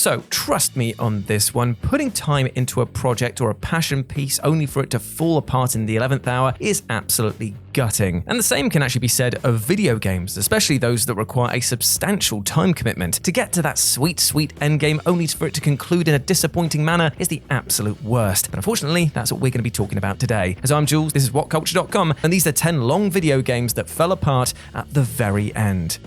So, trust me on this one, putting time into a project or a passion piece only for it to fall apart in the 11th hour is absolutely gutting. And the same can actually be said of video games, especially those that require a substantial time commitment. To get to that sweet endgame only for it to conclude in a disappointing manner is the absolute worst. But unfortunately, that's what we're going to be talking about today. As I'm Jules, this is WhatCulture.com, and these are 10 long video games that fell apart at the very end.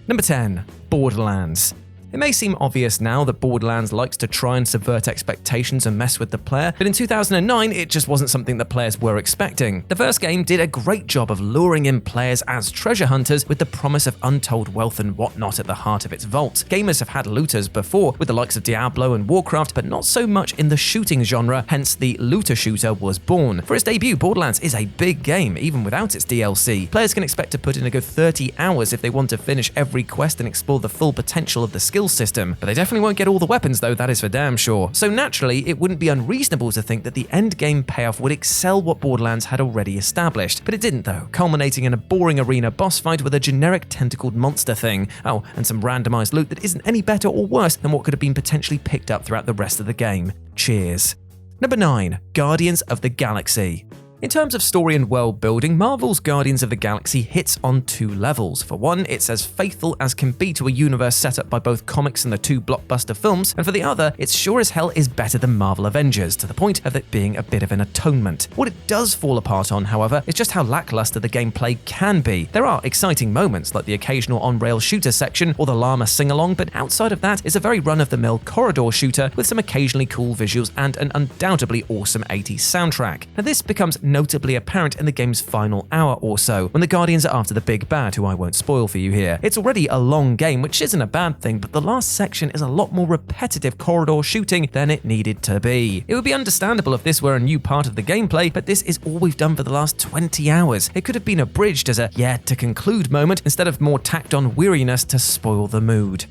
Number 10. Borderlands. It may seem obvious now that Borderlands likes to try and subvert expectations and mess with the player, but in 2009 it just wasn't something that players were expecting. The first game did a great job of luring in players as treasure hunters with the promise of untold wealth and whatnot at the heart of its vault. Gamers have had looters before, with the likes of Diablo and Warcraft, but not so much in the shooting genre, hence the looter shooter was born. For its debut, Borderlands is a big game, even without its DLC. Players can expect to put in a good 30 hours if they want to finish every quest and explore the full potential of the skill system, but they definitely won't get all the weapons though, that is for damn sure. So naturally, it wouldn't be unreasonable to think that the end game payoff would excel what Borderlands had already established, but it didn't though, culminating in a boring arena boss fight with a generic tentacled monster thing. Oh, and some randomized loot that isn't any better or worse than what could have been potentially picked up throughout the rest of the game. Cheers. Number 9. Guardians of the Galaxy. In terms of story and world building, Marvel's Guardians of the Galaxy hits on 2 levels. For one, it's as faithful as can be to a universe set up by both comics and the 2 blockbuster films, and for the other, it sure as hell is better than Marvel Avengers, to the point of it being a bit of an atonement. What it does fall apart on, however, is just how lackluster the gameplay can be. There are exciting moments, like the occasional on-rail shooter section or the llama sing-along, but outside of that, it's a very run-of-the-mill corridor shooter with some occasionally cool visuals and an undoubtedly awesome 80s soundtrack. Now this becomes notably apparent in the game's final hour or so, when the Guardians are after the big bad, who I won't spoil for you here. It's already a long game, which isn't a bad thing, but the last section is a lot more repetitive corridor shooting than it needed to be. It would be understandable if this were a new part of the gameplay, but this is all we've done for the last 20 hours. It could have been abridged as a yet to conclude moment instead of more tacked on weariness to spoil the mood.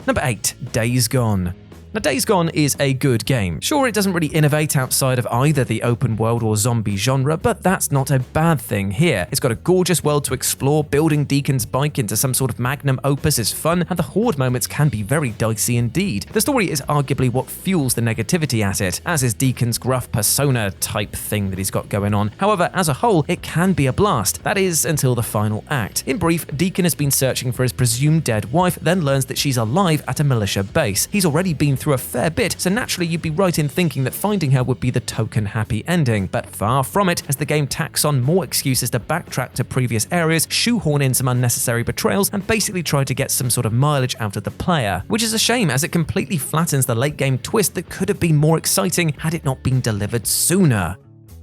Number 8. Days Gone. Now, Days Gone is a good game. Sure, it doesn't really innovate outside of either the open world or zombie genre, but that's not a bad thing here. It's got a gorgeous world to explore, building Deacon's bike into some sort of magnum opus is fun, and the horde moments can be very dicey indeed. The story is arguably what fuels the negativity at it, as is Deacon's gruff persona type thing that he's got going on. However, as a whole, it can be a blast. That is, until the final act. In brief, Deacon has been searching for his presumed dead wife, then learns that she's alive at a militia base. He's already been through a fair bit, so naturally you'd be right in thinking that finding her would be the token happy ending, but far from it, as the game tacks on more excuses to backtrack to previous areas, shoehorn in some unnecessary betrayals, and basically try to get some sort of mileage out of the player, which is a shame as it completely flattens the late game twist that could have been more exciting had it not been delivered sooner.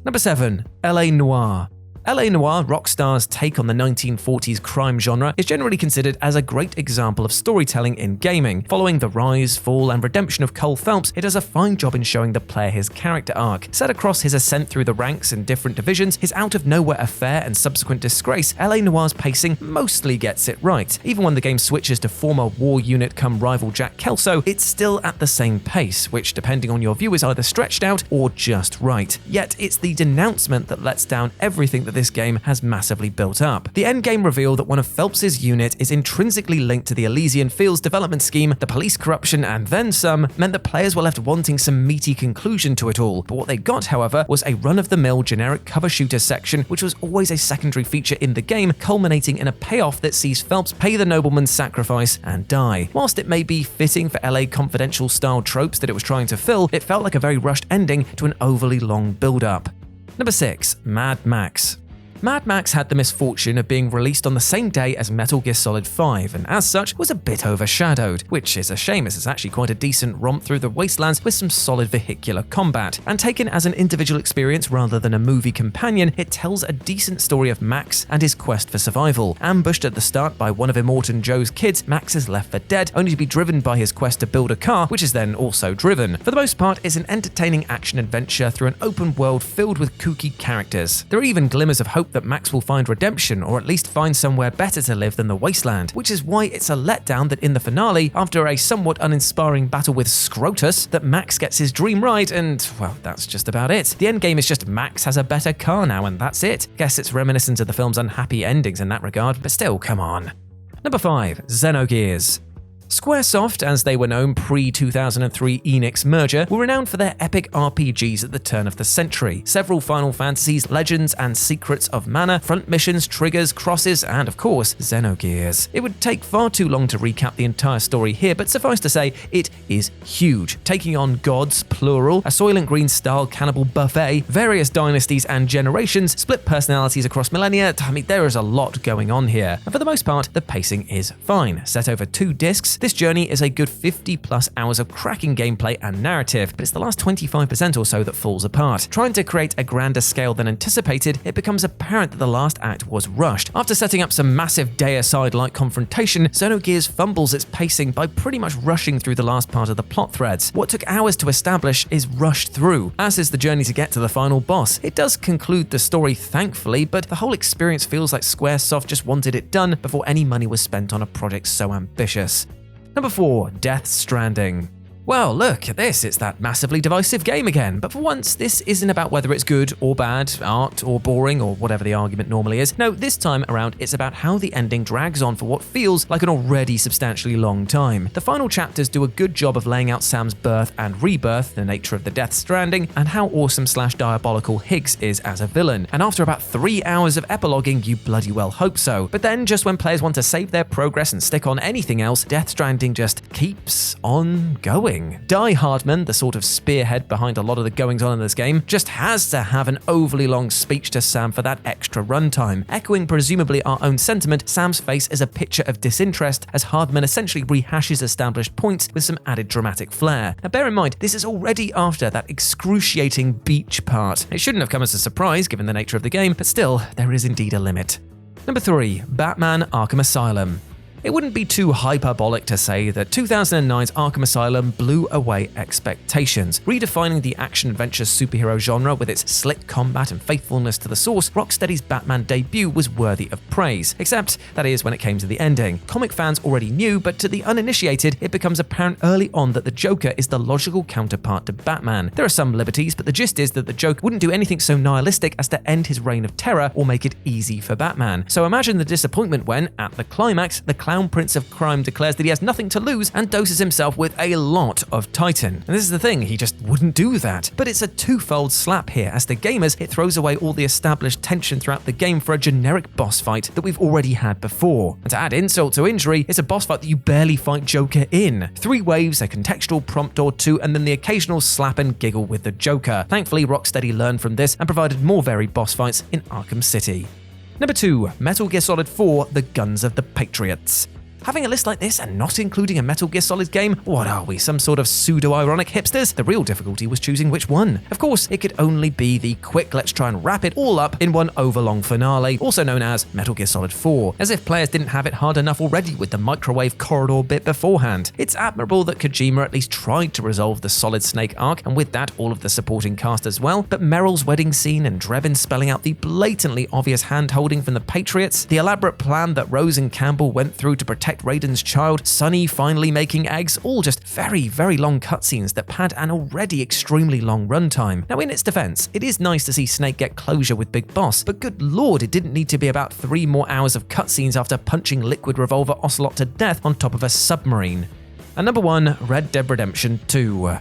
Number 7. LA Noire. LA Noire, Rockstar's take on the 1940s crime genre, is generally considered as a great example of storytelling in gaming. Following the rise, fall, and redemption of Cole Phelps, it does a fine job in showing the player his character arc. Set across his ascent through the ranks in different divisions, his out-of-nowhere affair and subsequent disgrace, LA Noire's pacing mostly gets it right. Even when the game switches to former war unit come rival Jack Kelso, it's still at the same pace, which depending on your view is either stretched out or just right. Yet it's the denouncement that lets down everything that this game has massively built up. The endgame reveal that one of Phelps's unit is intrinsically linked to the Elysian Fields development scheme, the police corruption, and then some, meant that players were left wanting some meaty conclusion to it all. But what they got, however, was a run-of-the-mill generic cover shooter section, which was always a secondary feature in the game, culminating in a payoff that sees Phelps pay the nobleman's sacrifice and die. Whilst it may be fitting for LA Confidential style tropes that it was trying to fill, it felt like a very rushed ending to an overly long build-up. Number 6. Mad Max. Mad Max had the misfortune of being released on the same day as Metal Gear Solid 5, and as such was a bit overshadowed, which is a shame as it's actually quite a decent romp through the wastelands with some solid vehicular combat. And taken as an individual experience rather than a movie companion, it tells a decent story of Max and his quest for survival. Ambushed at the start by one of Immortan Joe's kids, Max is left for dead, only to be driven by his quest to build a car, which is then also driven. For the most part, it's an entertaining action-adventure through an open world filled with kooky characters. There are even glimmers of hope that Max will find redemption, or at least find somewhere better to live than the wasteland, which is why it's a letdown that in the finale, after a somewhat uninspiring battle with Scrotus, that Max gets his dream ride and, well, that's just about it. The endgame is just Max has a better car now and that's it. Guess it's reminiscent of the film's unhappy endings in that regard, but still, come on. Number 5. XENOGEARS. Squaresoft, as they were known pre-2003 Enix merger, were renowned for their epic RPGs at the turn of the century. Several Final Fantasies, Legends and Secrets of Mana, Front Missions, Triggers, Crosses, and of course, XENOGEARS. It would take far too long to recap the entire story here, but suffice to say, it is huge, taking on gods, plural, a Soylent Green-style cannibal buffet, various dynasties and generations, split personalities across millennia. I mean, there is a lot going on here. And for the most part, the pacing is fine. Set over 2 discs, this journey is a good 50 plus hours of cracking gameplay and narrative, but it's the last 25% or so that falls apart. Trying to create a grander scale than anticipated, it becomes apparent that the last act was rushed. After setting up some massive deicide-like confrontation, XENOGEARS fumbles its pacing by pretty much rushing through the last part of the plot threads. What took hours to establish is rushed through, as is the journey to get to the final boss. It does conclude the story thankfully, but the whole experience feels like Squaresoft just wanted it done before any money was spent on a project so ambitious. Number 4. Death Stranding. Well, look at this, it's that massively divisive game again, but for once, this isn't about whether it's good or bad, art or boring, or whatever the argument normally is. No, this time around, it's about how the ending drags on for what feels like an already substantially long time. The final chapters do a good job of laying out Sam's birth and rebirth, the nature of the Death Stranding, and how awesome/diabolical Higgs is as a villain. And after about 3 hours of epiloguing, you bloody well hope so. But then, just when players want to save their progress and stick on anything else, Death Stranding just keeps on going. Die Hardman, the sort of spearhead behind a lot of the goings-on in this game, just has to have an overly long speech to Sam for that extra runtime. Echoing presumably our own sentiment, Sam's face is a picture of disinterest as Hardman essentially rehashes established points with some added dramatic flair. Now bear in mind, this is already after that excruciating beach part. It shouldn't have come as a surprise given the nature of the game, but still, there is indeed a limit. Number 3. Batman Arkham Asylum. It wouldn't be too hyperbolic to say that 2009's Arkham Asylum blew away expectations. Redefining the action-adventure superhero genre with its slick combat and faithfulness to the source, Rocksteady's Batman debut was worthy of praise, except that is when it came to the ending. Comic fans already knew, but to the uninitiated, it becomes apparent early on that the Joker is the logical counterpart to Batman. There are some liberties, but the gist is that the Joker wouldn't do anything so nihilistic as to end his reign of terror or make it easy for Batman. So imagine the disappointment when, at the climax, the Clown Prince of Crime declares that he has nothing to lose and doses himself with a lot of Titan. And this is the thing, he just wouldn't do that. But it's a twofold slap here. As the gamers, it throws away all the established tension throughout the game for a generic boss fight that we've already had before. And to add insult to injury, it's a boss fight that you barely fight Joker in. 3 waves, a contextual prompt or 2, and then the occasional slap and giggle with the Joker. Thankfully, Rocksteady learned from this and provided more varied boss fights in Arkham City. Number 2. Metal Gear Solid 4: The Guns of the Patriots. Having a list like this and not including a Metal Gear Solid game? What are we, some sort of pseudo-ironic hipsters? The real difficulty was choosing which one. Of course, it could only be the quick let's try and wrap it all up in one overlong finale, also known as Metal Gear Solid 4, as if players didn't have it hard enough already with the microwave corridor bit beforehand. It's admirable that Kojima at least tried to resolve the Solid Snake arc, and with that all of the supporting cast as well, but Meryl's wedding scene and Drebin spelling out the blatantly obvious hand-holding from the Patriots, the elaborate plan that Rose and Campbell went through to protect Raiden's child, Sonny finally making eggs, all just very, very long cutscenes that pad an already extremely long runtime. Now in its defense, it is nice to see Snake get closure with Big Boss, but good lord, it didn't need to be about 3 more hours of cutscenes after punching Liquid Revolver Ocelot to death on top of a submarine. And number 1, Red Dead Redemption 2.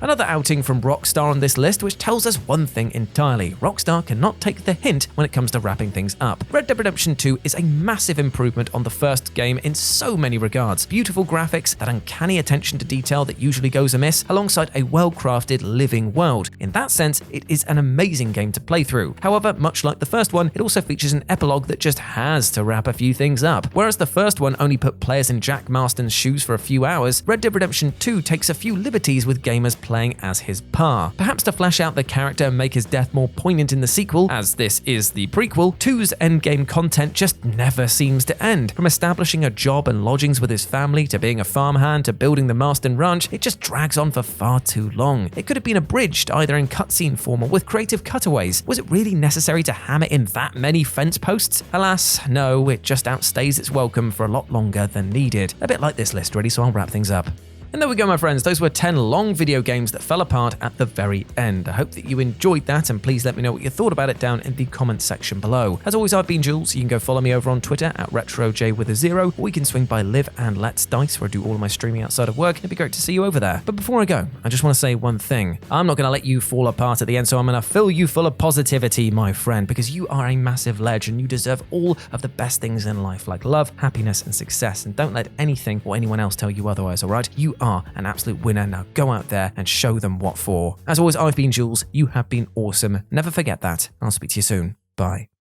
Another outing from Rockstar on this list, which tells us one thing entirely: Rockstar cannot take the hint when it comes to wrapping things up. Red Dead Redemption 2 is a massive improvement on the first game in so many regards. Beautiful graphics, that uncanny attention to detail that usually goes amiss, alongside a well-crafted living world. In that sense, it is an amazing game to play through. However, much like the first one, it also features an epilogue that just has to wrap a few things up. Whereas the first one only put players in Jack Marston's shoes for a few hours, Red Dead Redemption 2 takes a few liberties with gamers playing as his Pa. Perhaps to flesh out the character and make his death more poignant in the sequel, as this is the prequel, 2's endgame content just never seems to end. From establishing a job and lodgings with his family, to being a farmhand, to building the Marston Ranch, it just drags on for far too long. It could have been abridged either in cutscene form or with creative cutaways. Was it really necessary to hammer in that many fence posts? Alas, no, it just outstays its welcome for a lot longer than needed. A bit like this list really, so I'll wrap things up. And there we go, my friends. Those were 10 long video games that fell apart at the very end. I hope that you enjoyed that, and please let me know what you thought about it down in the comments section below. As always, I've been Jules. You can go follow me over on Twitter at RetroJ, or you can swing by Live and Let's Dice, where I do all of my streaming outside of work. It'd be great to see you over there. But before I go, I just want to say one thing. I'm not going to let you fall apart at the end, so I'm going to fill you full of positivity, my friend, because you are a massive legend. You deserve all of the best things in life, like love, happiness, and success. And don't let anything or anyone else tell you otherwise, all right? You are an absolute winner. Now go out there and show them what for. As always, I've been Jules. You have been awesome. Never forget that. I'll speak to you soon. Bye.